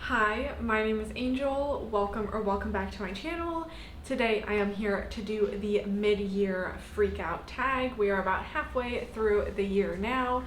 Hi, my name is Angel. Welcome back to my channel. Today I am here to do the mid-year freakout tag. We are about halfway through the year now.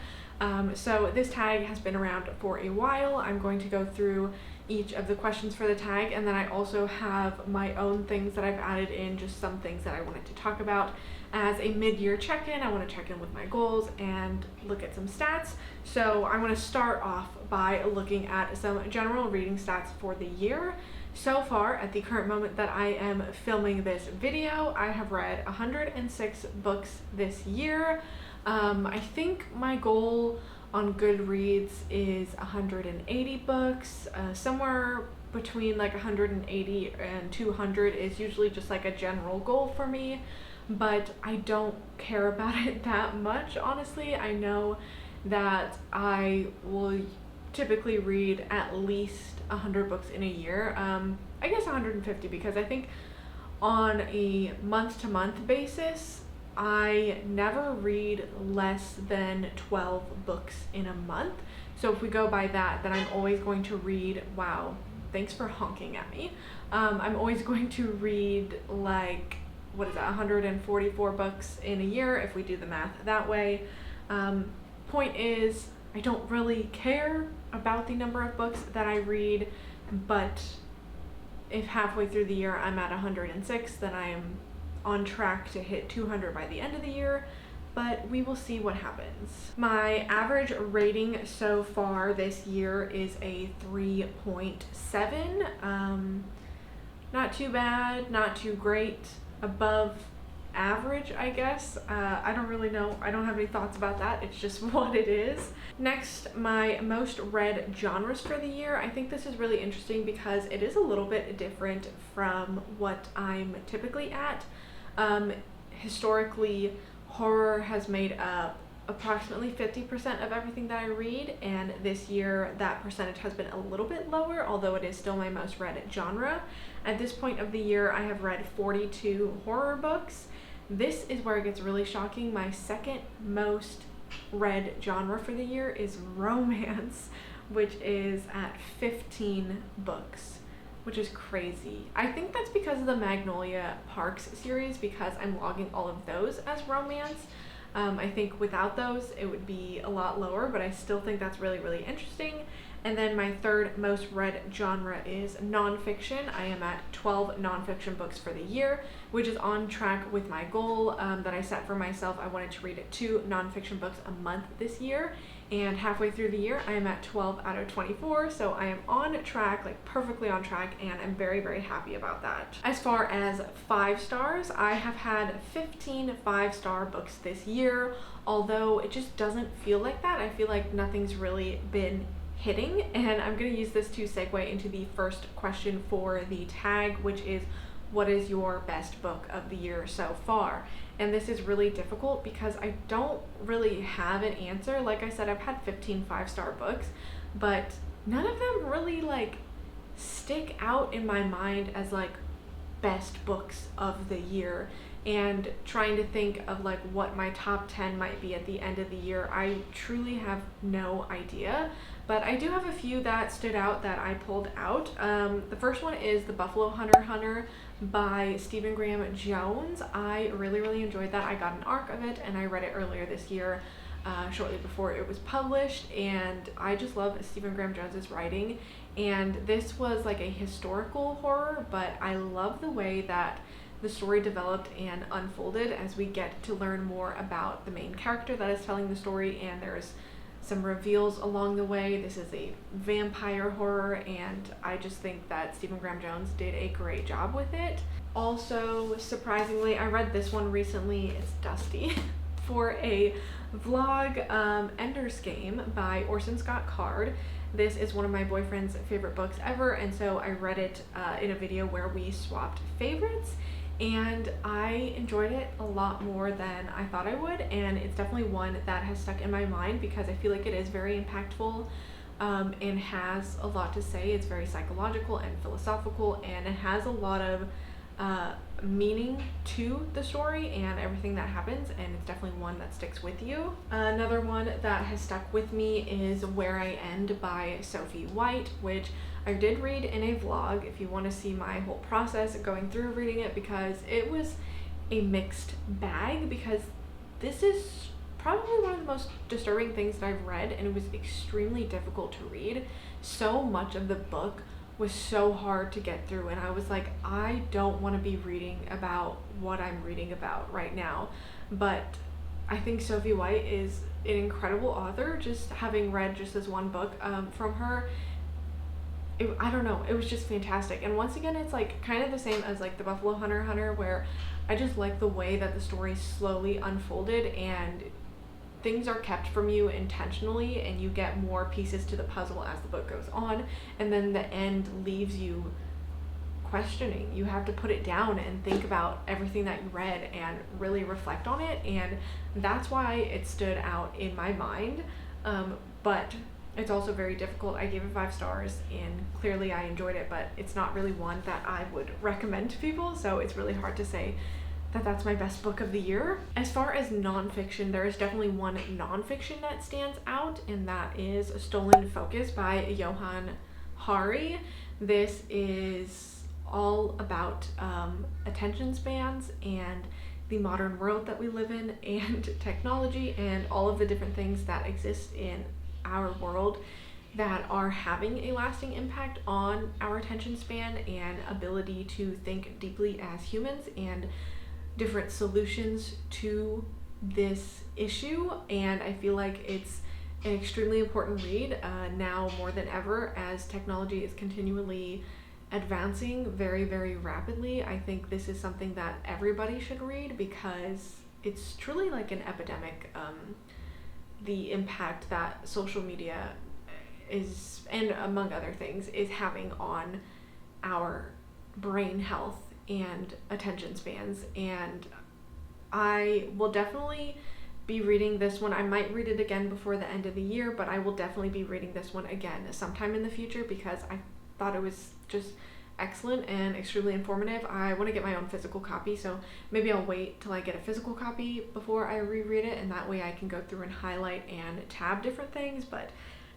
So this tag has been around for a while. I'm going to go through each of the questions for the tag, and then I also have my own things that I've added in, just some things that I wanted to talk about as a mid-year check-in. I want to check in with my goals and look at some stats. So I want to start off by looking at some general reading stats for the year. So far, at the current moment that I am filming this video, I have read 106 books this year. I think my goal on Goodreads is 180 books. Somewhere between like 180 and 200 is usually just like a general goal for me, but I don't care about it that much, honestly. I know that I will typically read at least 100 books in a year. I guess 150, because I think on a month-to-month basis, I never read less than 12 books in a month. So if we go by that, then I'm always going to read, wow, thanks for honking at me. I'm always going to read like, 144 books in a year if we do the math that way. Point is, I don't really care about the number of books that I read, but if halfway through the year I'm at 106, then I am on track to hit 200 by the end of the year, but we will see what happens. My average rating so far this year is a 3.7. Not too bad, not too great, above average, I guess. I don't really know. I don't have any thoughts about that. It's just what it is. Next, my most read genres for the year. I think this is really interesting because it is a little bit different from what I'm typically at. Historically, horror has made up approximately 50% of everything that I read, and this year that percentage has been a little bit lower, although it is still my most read genre. At this point of the year, I have read 42 horror books. This is where it gets really shocking. My second most read genre for the year is romance, which is at 15 books, which is crazy. I think that's because of the Magnolia Parks series, because I'm logging all of those as romance. I think without those it would be a lot lower, but I still think that's really, really interesting. And then my third most read genre is nonfiction. I am at 12 nonfiction books for the year, which is on track with my goal that I set for myself. I wanted to read 2 nonfiction books a month this year, and halfway through the year I am at 12 out of 24, so I am on track, like perfectly on track, and I'm very, very happy about that. As far as 5 stars, I have had 15 5-star books this year, although it just doesn't feel like that. I feel like nothing's really been hitting, and I'm going to use this to segue into the first question for the tag, which is, what is your best book of the year so far? And this is really difficult because I don't really have an answer. Like I said, I've had 15 5-star books, but none of them really like stick out in my mind as like best books of the year. And trying to think of like what my top 10 might be at the end of the year, I truly have no idea. But I do have a few that stood out that I pulled out. The first one is The Buffalo Hunter by Stephen Graham Jones. I really, really enjoyed that. I got an arc of it and I read it earlier this year, shortly before it was published, and I just love Stephen Graham Jones's writing. And this was like a historical horror, but I love the way that the story developed and unfolded as we get to learn more about the main character that is telling the story, and there's some reveals along the way. This is a vampire horror, and I just think that Stephen Graham Jones did a great job with it. Also, surprisingly, I read this one recently. It's Dusty for a vlog, Ender's Game by Orson Scott Card. This is one of my boyfriend's favorite books ever, and so I read it in a video where we swapped favorites, and I enjoyed it a lot more than I thought I would, and it's definitely one that has stuck in my mind because I feel like it is very impactful and has a lot to say. It's very psychological and philosophical, and it has a lot of meaning to the story and everything that happens, and it's definitely one that sticks with you. Another one that has stuck with me is Where I End by Sophie White, which I did read in a vlog if you want to see my whole process going through reading it, because it was a mixed bag, because this is probably one of the most disturbing things that I've read, and it was extremely difficult to read. So much of the book was so hard to get through, and I was like, I don't want to be reading about what I'm reading about right now. But I think Sophie White is an incredible author. Just having read just this one book from her, I don't know, it was just fantastic. And once again, it's like kind of the same as like the Buffalo Hunter, where I just like the way that the story slowly unfolded and things are kept from you intentionally, and you get more pieces to the puzzle as the book goes on, and then the end leaves you questioning. You have to put it down and think about everything that you read and really reflect on it, and that's why it stood out in my mind. But it's also very difficult. I gave it 5 stars, and clearly I enjoyed it, but it's not really one that I would recommend to people, so it's really hard to say that that's my best book of the year. As far as nonfiction, there is definitely one nonfiction that stands out, and that is Stolen Focus by Johann Hari. This is all about attention spans and the modern world that we live in, and technology, and all of the different things that exist in our world that are having a lasting impact on our attention span and ability to think deeply as humans, and different solutions to this issue. And I feel like it's an extremely important read now more than ever, as technology is continually advancing very, very rapidly. I think this is something that everybody should read, because it's truly like an epidemic, the impact that social media is, and among other things, is having on our brain health and attention spans. And I will definitely be reading this one. I might read it again before the end of the year, but I will definitely be reading this one again sometime in the future, because I thought it was just excellent and extremely informative. I want to get my own physical copy, so maybe I'll wait till I get a physical copy before I reread it, and that way I can go through and highlight and tab different things. But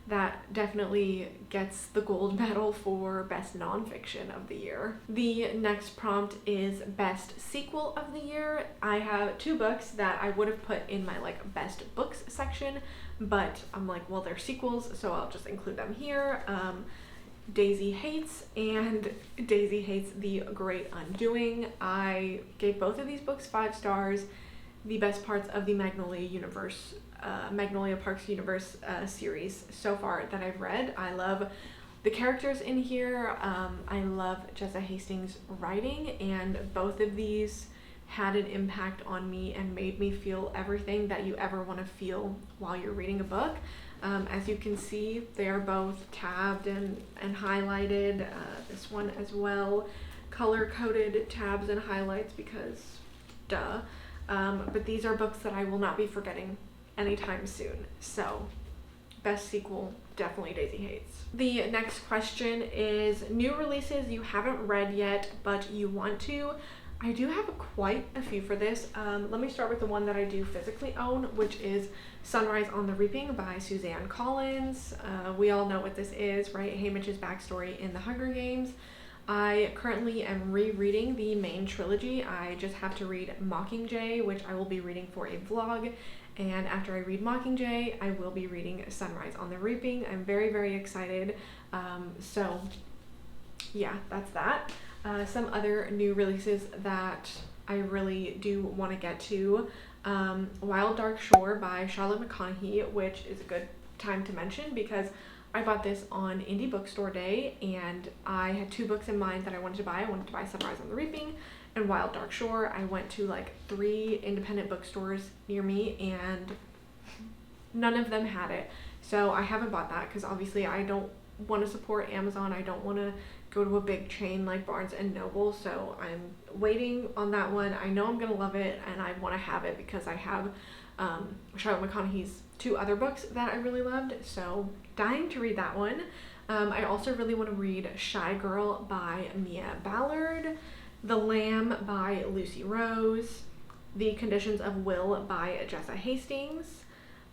that definitely gets the gold medal for best nonfiction of the year. The next prompt is best sequel of the year. I have 2 books that I would have put in my like best books section, but I'm like, well, they're sequels, so I'll just include them here. Daisy Hates and Daisy Hates the Great Undoing. I gave both of these books 5 stars. The best parts of the Magnolia Parks universe series so far that I've read. I love the characters in here. I love Jessa Hastings' writing, and both of these had an impact on me and made me feel everything that you ever want to feel while you're reading a book. As you can see, they are both tabbed and highlighted. This one as well, color-coded tabs and highlights, because duh. But these are books that I will not be forgetting anytime soon. So, best sequel, definitely Daisy Hates. The next question is new releases you haven't read yet, but you want to. I do have quite a few for this. Let me start with the one that I do physically own, which is Sunrise on the Reaping by Suzanne Collins. We all know what this is, right? Haymitch's backstory in The Hunger Games. I currently am rereading the main trilogy. I just have to read Mockingjay, which I will be reading for a vlog. And after I read Mockingjay, I will be reading Sunrise on the Reaping. I'm very, very excited. So yeah, that's that. Some other new releases that I really do want to get to. Wild Dark Shore by Charlotte McConaughey, which is a good time to mention because I bought this on Indie Bookstore Day, and I had 2 books in mind that I wanted to buy. I wanted to buy Sunrise on the Reaping and Wild Dark Shore. I went to like 3 independent bookstores near me, and none of them had it. So I haven't bought that because obviously I don't want to support Amazon. I don't want to go to a big chain like Barnes and Noble. So I'm waiting on that one. I know I'm going to love it, and I want to have it because I have Charlotte McConaughey's 2 other books that I really loved. So dying to read that one. I also really want to read Shy Girl by Mia Ballard. The Lamb by Lucy Rose, The Conditions of Will by Jessa Hastings,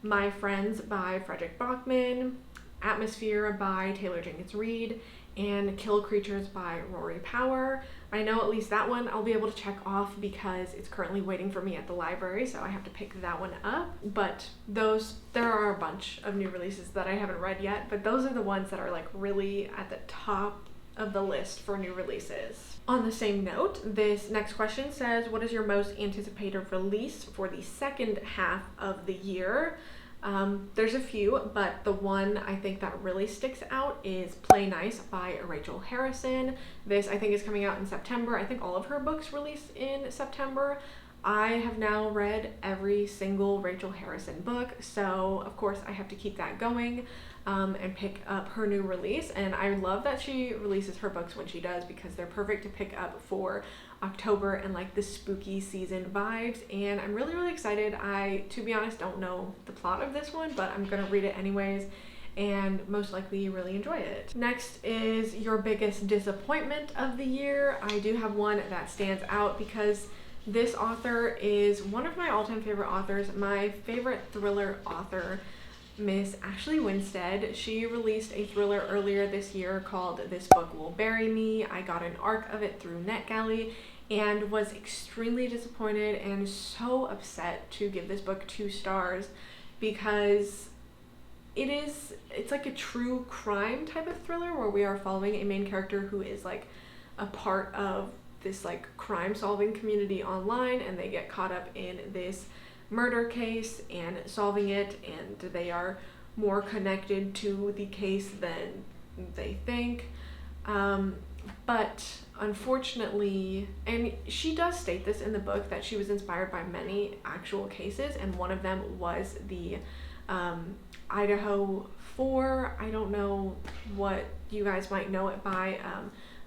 My Friends by Frederick Bachman, Atmosphere by Taylor Jenkins Reid, and Kill Creatures by Rory Power. I know at least that one I'll be able to check off because it's currently waiting for me at the library, so I have to pick that one up. But there are a bunch of new releases that I haven't read yet, but those are the ones that are like really at the top of the list for new releases. On the same note, this next question says, what is your most anticipated release for the second half of the year? There's a few, but the one I think that really sticks out is Play Nice by Rachel Harrison. This I think is coming out in September. I think all of her books release in September. I have now read every single Rachel Harrison book, so of course I have to keep that going and pick up her new release. And I love that she releases her books when she does because they're perfect to pick up for October and like the spooky season vibes. And I'm really, really excited. I, to be honest, don't know the plot of this one, but I'm gonna read it anyways and most likely really enjoy it. Next is your biggest disappointment of the year. I do have one that stands out because this author is one of my all-time favorite authors, my favorite thriller author, Miss Ashley Winstead. She released a thriller earlier this year called This Book Will Bury Me. I got an arc of it through NetGalley and was extremely disappointed and so upset to give this book 2 stars because it's like a true crime type of thriller where we are following a main character who is like a part of this like crime solving community online, and they get caught up in this murder case and solving it, and they are more connected to the case than they think. But unfortunately, and she does state this in the book, that she was inspired by many actual cases, and one of them was the Idaho 4. I don't know what you guys might know it by,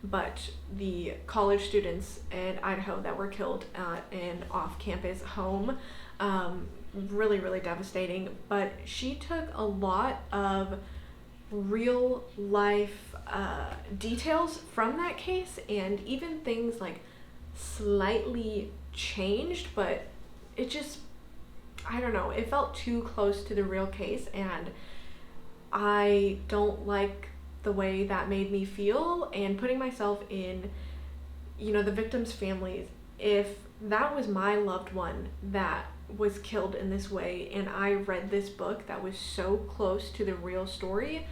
but the college students in Idaho that were killed at an off-campus home. Really, really devastating. But she took a lot of real life details from that case, and even things like slightly changed, but it just, I don't know, it felt too close to the real case, and I don't like the way that made me feel. And putting myself in, the victims' families, if that was my loved one that was killed in this way and I read this book that was so close to the real story,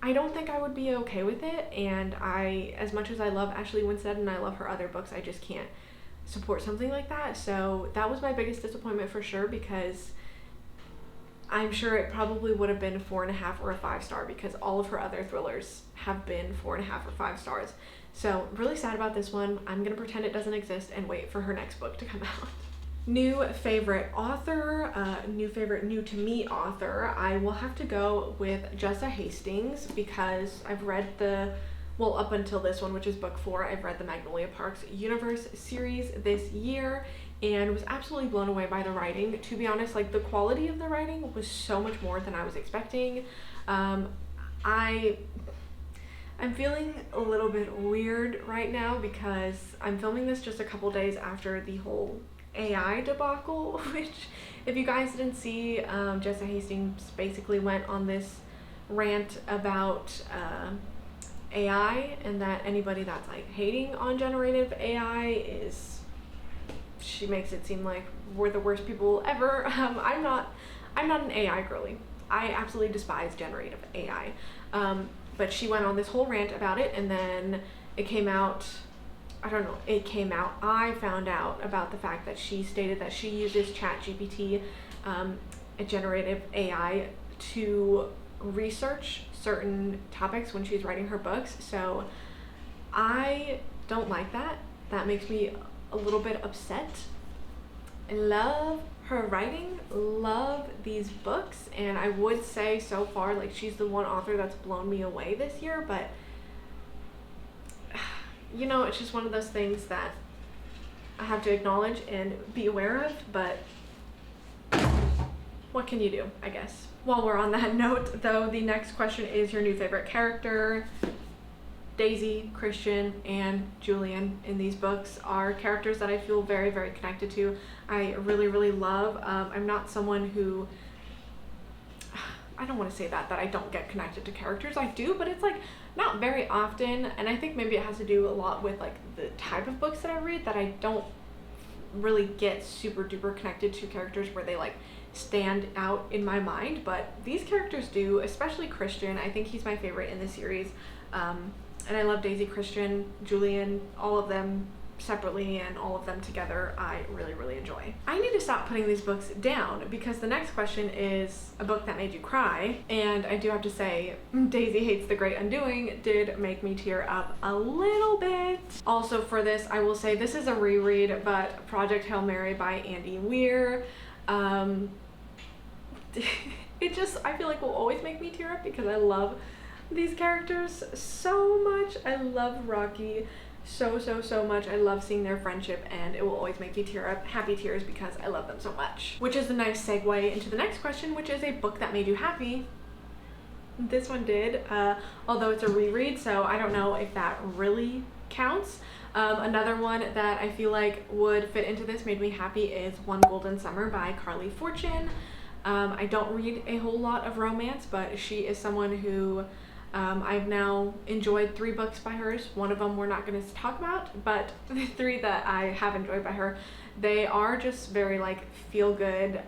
I don't think I would be okay with it. And I, as much as I love Ashley Winstead and I love her other books, I just can't support something like that. So that was my biggest disappointment for sure, because I'm sure it probably would have been a 4.5 or a 5 star, because all of her other thrillers have been 4.5 or 5 stars. So really sad about this one. I'm gonna pretend it doesn't exist and wait for her next book to come out. New favorite author, new to me author, I will have to go with Jessa Hastings, because I've read up until this one, which is book 4, I've read the Magnolia Parks Universe series this year and was absolutely blown away by the writing. To be honest, like the quality of the writing was so much more than I was expecting. I'm feeling a little bit weird right now because I'm filming this just a couple days after the whole AI debacle, which if you guys didn't see, Jessa Hastings basically went on this rant about AI, and that anybody that's like hating on generative AI she makes it seem like we're the worst people ever. I'm not an AI girly. I absolutely despise generative AI. But she went on this whole rant about it, and then it came out, I found out about the fact that she stated that she uses ChatGPT, a generative AI, to research certain topics when she's writing her books. So I don't like that. That makes me a little bit upset. I love her writing, love these books, and I would say so far, like, she's the one author that's blown me away this year, but it's just one of those things that I have to acknowledge and be aware of, but what can you do, I guess. While we're on that note, though, the next question is your new favorite character. Daisy, Christian, and Julian in these books are characters that I feel very, very connected to. I really, really love. I'm not someone who, I don't want to say that I don't get connected to characters. I do, but it's like not very often, and I think maybe it has to do a lot with like the type of books that I read, that I don't really get super duper connected to characters where they like stand out in my mind, but these characters do, especially Christian. I think he's my favorite in the series, and I love Daisy, Christian, Julian, all of them separately and all of them together I really, really enjoy. I need to stop putting these books down because the next question is a book that made you cry, and I do have to say Daisy Hates the Great Undoing did make me tear up a little bit. Also for this, I will say this is a reread, but Project Hail Mary by Andy Weir, it just, I feel like will always make me tear up because I love these characters so much. I love Rocky so much. I love seeing their friendship, and it will always make me tear up, happy tears, because I love them so much. Which is a nice segue into the next question, which is a book that made you happy. This one did, although it's a reread, so I don't know if that really counts. Another one that I feel like would fit into this, made me happy, is One Golden Summer by Carly Fortune. I don't read a whole lot of romance, but she is someone who I've now enjoyed 3 books by hers. One of them we're not going to talk about, but the 3 that I have enjoyed by her, they are just very like feel good,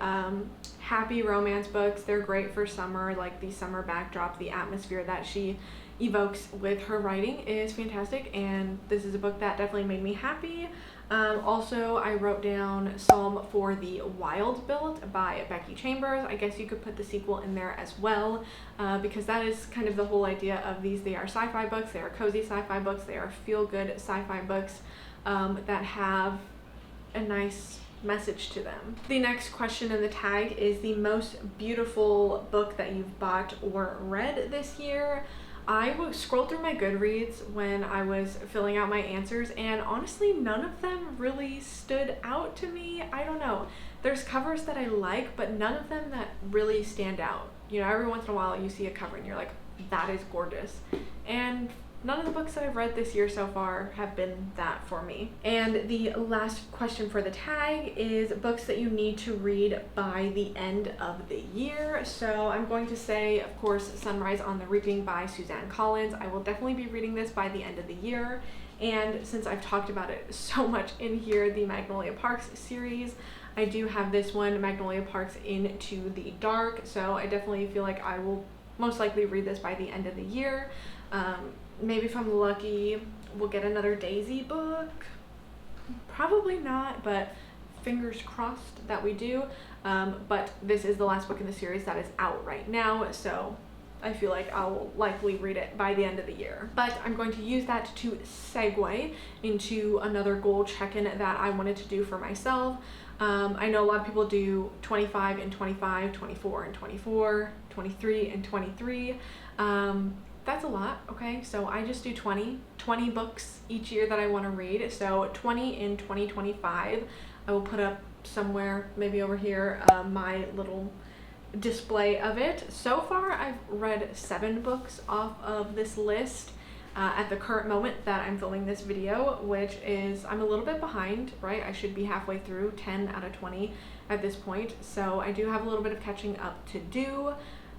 happy romance books. They're great for summer, like the summer backdrop, the atmosphere that she evokes with her writing is fantastic, and this is a book that definitely made me happy. Also, I wrote down Psalm for the Wild Built by Becky Chambers. I guess you could put the sequel in there as well, because that is kind of the whole idea of these. They are sci-fi books, they are cozy sci-fi books, they are feel-good sci-fi books that have a nice message to them. The next question in the tag is the most beautiful book that you've bought or read this year. I scrolled through my Goodreads when I was filling out my answers, and honestly none of them really stood out to me. I don't know. There's covers that I like, but none of them that really stand out. You know, every once in a while you see a cover and you're like, that is gorgeous. And none of the books that I've read this year so far have been that for me. And the last question for the tag is books that you need to read by the end of the year. So I'm going to say, of course, Sunrise on the Reaping by Suzanne Collins. I will definitely be reading this by the end of the year. And since I've talked about it so much in here, the Magnolia Parks series, I do have this one, Magnolia Parks Into the Dark. So I definitely feel like I will most likely read this by the end of the year. Maybe if I'm lucky, we'll get another Daisy book. Probably not, but fingers crossed that we do. But this is the last book in the series that is out right now, so I feel like I'll likely read it by the end of the year. But I'm going to use that to segue into another goal check-in that I wanted to do for myself. I know a lot of people do 25 and 25, 24 and 24, 23 and 23. That's a lot, okay? So I just do 20 books each year that I want to read. So 20 in 2025. I will put up somewhere, maybe over here, my little display of it. So far, I've read 7 books off of this list at the current moment that I'm filming this video, which is, I'm a little bit behind, right? I should be halfway through, 10 out of 20 at this point. So I do have a little bit of catching up to do,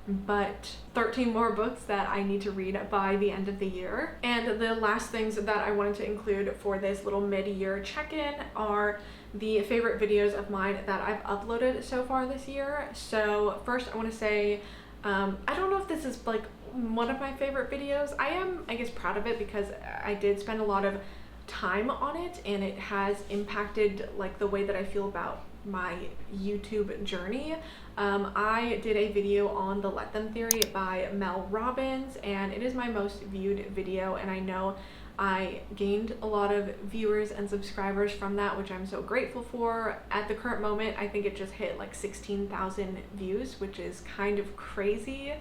but 13 more books that I need to read by the end of the year. And the last things that I wanted to include for this little mid-year check-in are the favorite videos of mine that I've uploaded so far this year. So first I want to say, I don't know if this is like one of my favorite videos. I am, I guess, proud of it because I did spend a lot of time on it, and it has impacted like the way that I feel about my YouTube journey. I did a video on the Let Them Theory by Mel Robbins, and it is my most viewed video, and I know I gained a lot of viewers and subscribers from that, which I'm so grateful for. At the current moment, I think it just hit like 16,000 views, which is kind of crazy.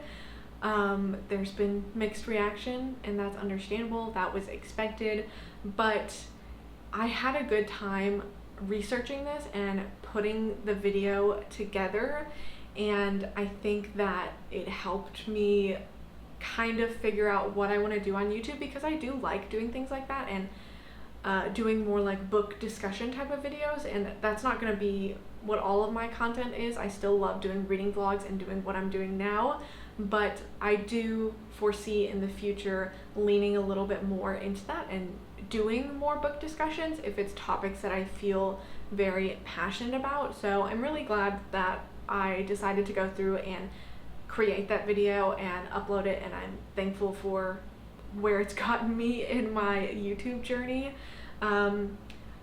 There's been mixed reaction, and that's understandable. That was expected, but I had a good time researching this and putting the video together, and I think that it helped me kind of figure out what I want to do on YouTube, because I do like doing things like that and doing more like book discussion type of videos, and that's not going to be what all of my content is. I still love doing reading vlogs and doing what I'm doing now, but I do foresee in the future leaning a little bit more into that and doing more book discussions if it's topics that I feel very passionate about. So I'm really glad that I decided to go through and create that video and upload it, and I'm thankful for where it's gotten me in my YouTube journey.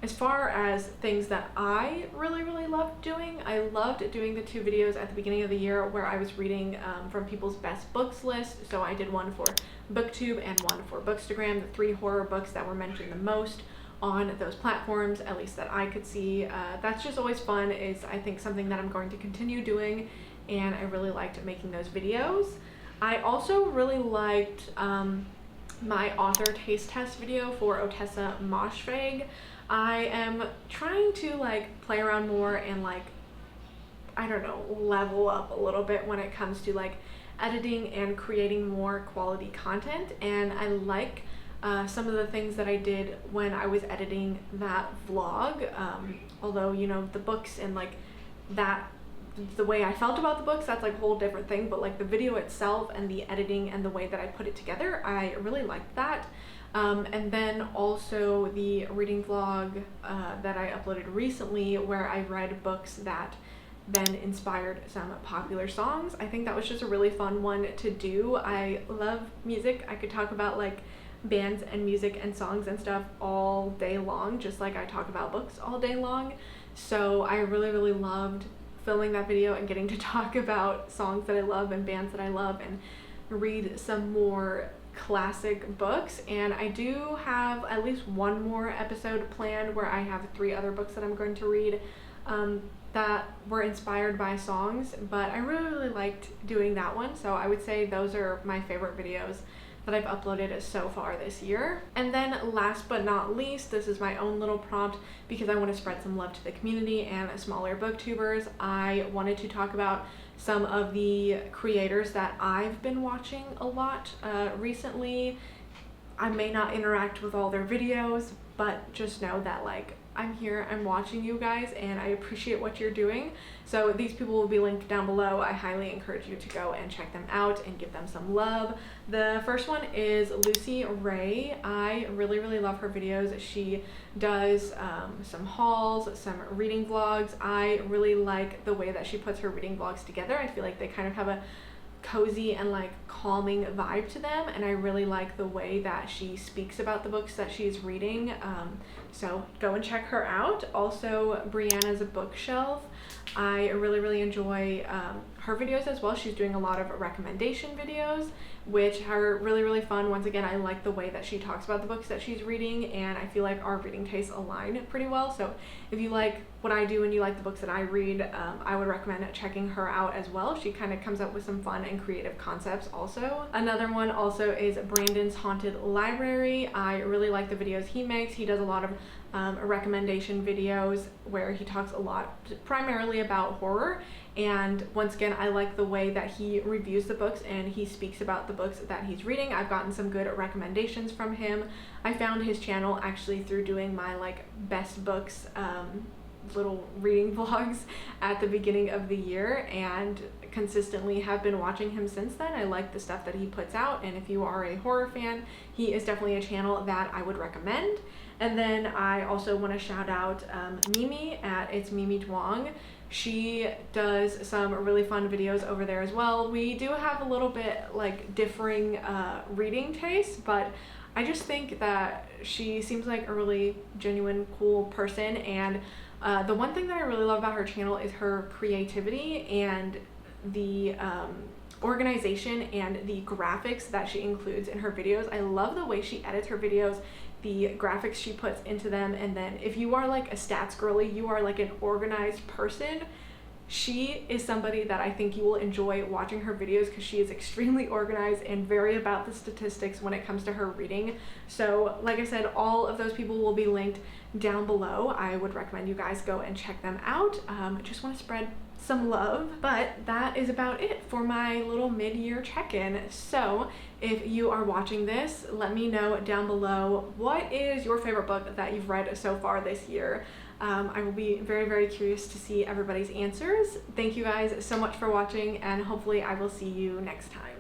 As far as things that I really loved doing, I loved doing the 2 videos at the beginning of the year where I was reading from people's best books list. So I did one for Booktube and one for Bookstagram, the 3 horror books that were mentioned the most on those platforms, at least that I could see. That's just always fun. Is I think something that I'm going to continue doing, and I really liked making those videos. I also really liked my author taste test video for Otessa Moshfegh. I am trying to like play around more and like, I don't know, level up a little bit when it comes to like editing and creating more quality content, and I like some of the things that I did when I was editing that vlog, although, you know, the books and like that, the way I felt about the books, that's like a whole different thing, but like the video itself and the editing and the way that I put it together, I really liked that. And then also the reading vlog that I uploaded recently, where I read books that then inspired some popular songs. I think that was just a really fun one to do. I love music. I could talk about like bands and music and songs and stuff all day long, just like I talk about books all day long. So I really loved filming that video and getting to talk about songs that I love and bands that I love and read some more classic books. And I do have at least one more episode planned where I have 3 other books that I'm going to read that were inspired by songs, but I really liked doing that one. So I would say those are my favorite videos that I've uploaded so far this year. And then last but not least, this is my own little prompt because I want to spread some love to the community and smaller booktubers. I wanted to talk about some of the creators that I've been watching a lot recently. I may not interact with all their videos, but just know that like I'm here, I'm watching you guys, and I appreciate what you're doing. So these people will be linked down below. I highly encourage you to go and check them out and give them some love. The first one is Lucy Ray. I really love her videos. She does some hauls, some reading vlogs. I really like the way that she puts her reading vlogs together. I feel like they kind of have a cozy and like calming vibe to them, and I really like the way that she speaks about the books that she's reading. So go and check her out. Also, Brianna's Bookshelf. I really enjoy her videos as well. She's doing a lot of recommendation videos, which are really fun. Once again, I like the way that she talks about the books that she's reading, and I feel like our reading tastes align pretty well. So if you like what I do and you like the books that I read, I would recommend checking her out as well. She kind of comes up with some fun and creative concepts also. Another one also is Brandon's Haunted Library. I really like the videos he makes. He does a lot of recommendation videos where he talks a lot primarily about horror, and once again, I like the way that he reviews the books and he speaks about the books that he's reading. I've gotten some good recommendations from him. I found his channel actually through doing my like best books little reading vlogs at the beginning of the year, and consistently have been watching him since then. I like the stuff that he puts out, and if you are a horror fan, he is definitely a channel that I would recommend. And then I also want to shout out Mimi at It's Mimi Duong. She does some really fun videos over there as well. We do have a little bit like differing reading tastes, but I just think that she seems like a really genuine, cool person. And the one thing that I really love about her channel is her creativity and the organization and the graphics that she includes in her videos. I love the way she edits her videos, the graphics she puts into them, and then if you are like a stats girly, you are like an organized person, she is somebody that I think you will enjoy watching her videos because she is extremely organized and very about the statistics when it comes to her reading. So like I said, all of those people will be linked down below. I would recommend you guys go and check them out. I just want to spread some love. But that is about it for my little mid-year check-in. So if you are watching this, let me know down below, what is your favorite book that you've read so far this year? I will be very, very curious to see everybody's answers. Thank you guys so much for watching, and hopefully I will see you next time.